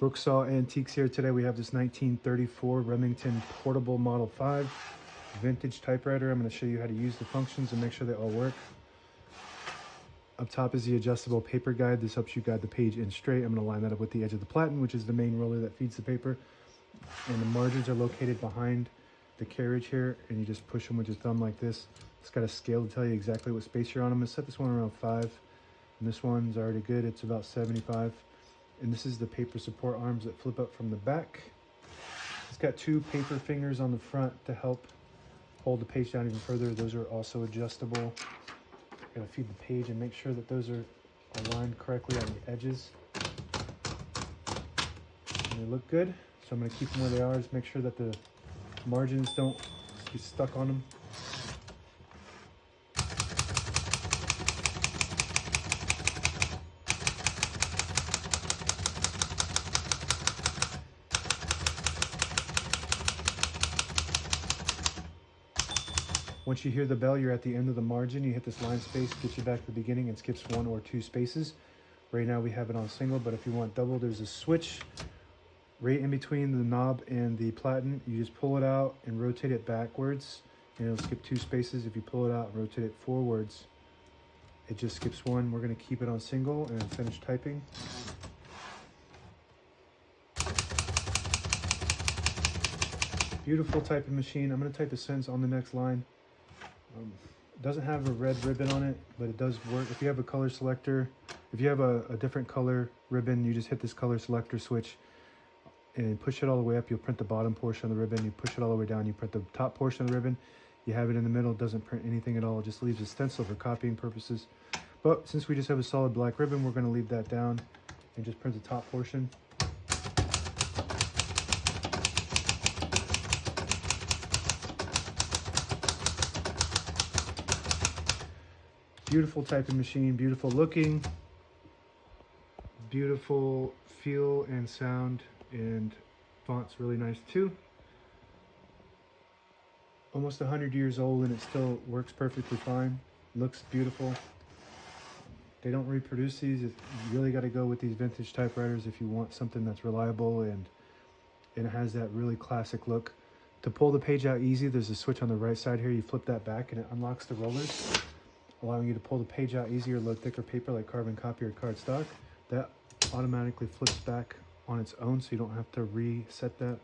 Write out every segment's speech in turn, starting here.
Brooksaw Antiques here. Today we have this 1934 Remington Portable Model 5 vintage typewriter. I'm going to show you how to use the functions and make sure they all work. Up top is the adjustable paper guide. This helps you guide the page in straight. I'm going to line that up with the edge of the platen, which is the main roller that feeds the paper. And the margins are located behind the carriage here, and you just push them with your thumb like this. It's got a scale to tell you exactly what space you're on. I'm going to set this one around 5, and this one's already good. It's about 75. And this is the paper support arms that flip up from the back. It's got 2 paper fingers on the front to help hold the page down even further. Those are also adjustable. Gotta feed the page and make sure that those are aligned correctly on the edges. And they look good, so I'm gonna keep them where they are. Just make sure that the margins don't get stuck on them. Once you hear the bell, you're at the end of the margin. You hit this line space, gets you back to the beginning, and skips 1 or 2 spaces. Right now we have it on single, but if you want double, there's a switch right in between the knob and the platen. You just pull it out and rotate it backwards, and it'll skip 2 spaces. If you pull it out and rotate it forwards, it just skips 1. We're gonna keep it on single and finish typing. Beautiful typing machine. I'm gonna type the sentence on the next line. It doesn't have a red ribbon on it, but it does work. If you have a color selector, if you have a different color ribbon, you just hit this color selector switch and push it all the way up. You'll print the bottom portion of the ribbon. You push it all the way down, you print the top portion of the ribbon. You have it in the middle, it doesn't print anything at all. It just leaves a stencil for copying purposes. But since we just have a solid black ribbon, we're gonna leave that down and just print the top portion. Beautiful typing machine, beautiful looking, beautiful feel and sound, and font's really nice too. Almost 100 years old and it still works perfectly fine. Looks beautiful. They don't reproduce these. You really got to go with these vintage typewriters if you want something that's reliable and it has that really classic look. To pull the page out easy, there's a switch on the right side here. You flip that back and it unlocks the rollers, allowing you to pull the page out easier, load thicker paper like carbon copy or cardstock. That automatically flips back on its own, so you don't have to reset that.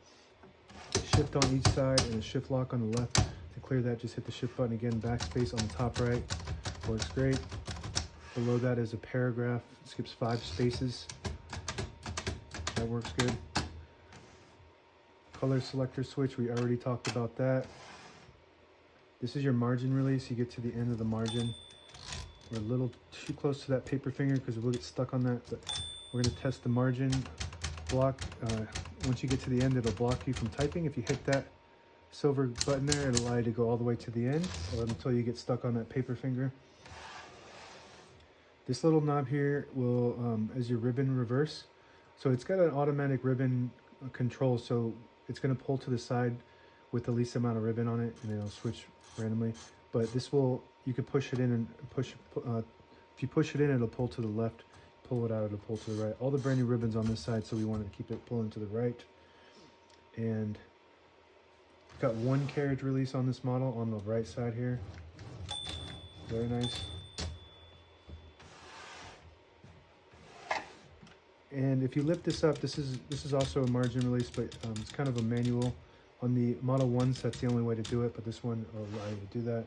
Shift on each side and a shift lock on the left. To clear that, just hit the shift button again. Backspace on the top right, works great. Below that is a paragraph, it skips 5 spaces. That works good. Color selector switch, we already talked about that. This is your margin release. You get to the end of the margin. We're a little too close to that paper finger because we'll get stuck on that, but we're going to test the margin block. Once you get to the end, it'll block you from typing. If you hit that silver button there, it'll allow you to go all the way to the end or until you get stuck on that paper finger. This little knob here will, as your ribbon reverse. So it's got an automatic ribbon control, so it's going to pull to the side with the least amount of ribbon on it, and it'll switch randomly. But this will, you can push it in and push, if you push it in, it'll pull to the left. Pull it out, it'll pull to the right. All the brand new ribbons on this side, so we want to keep it pulling to the right. And got 1 carriage release on this model on the right side here. Very nice. And if you lift this up, this is also a margin release, but it's kind of a manual. On the Model 1s, that's the only way to do it, but this one will allow you to do that.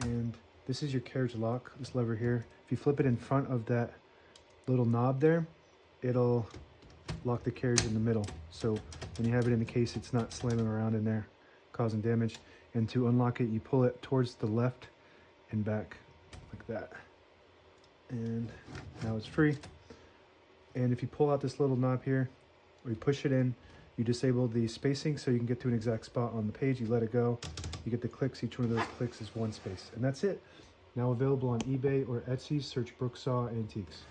And this is your carriage lock, this lever here. If you flip it in front of that little knob there, it'll lock the carriage in the middle. So when you have it in the case, it's not slamming around in there, causing damage. And to unlock it, you pull it towards the left and back, like that. And now it's free. And if you pull out this little knob here, or you push it in, you disable the spacing so you can get to an exact spot on the page. You let it go, you get the clicks. Each one of those clicks is 1 space. And that's it. Now available on eBay or Etsy, search Brooksaw Antiques.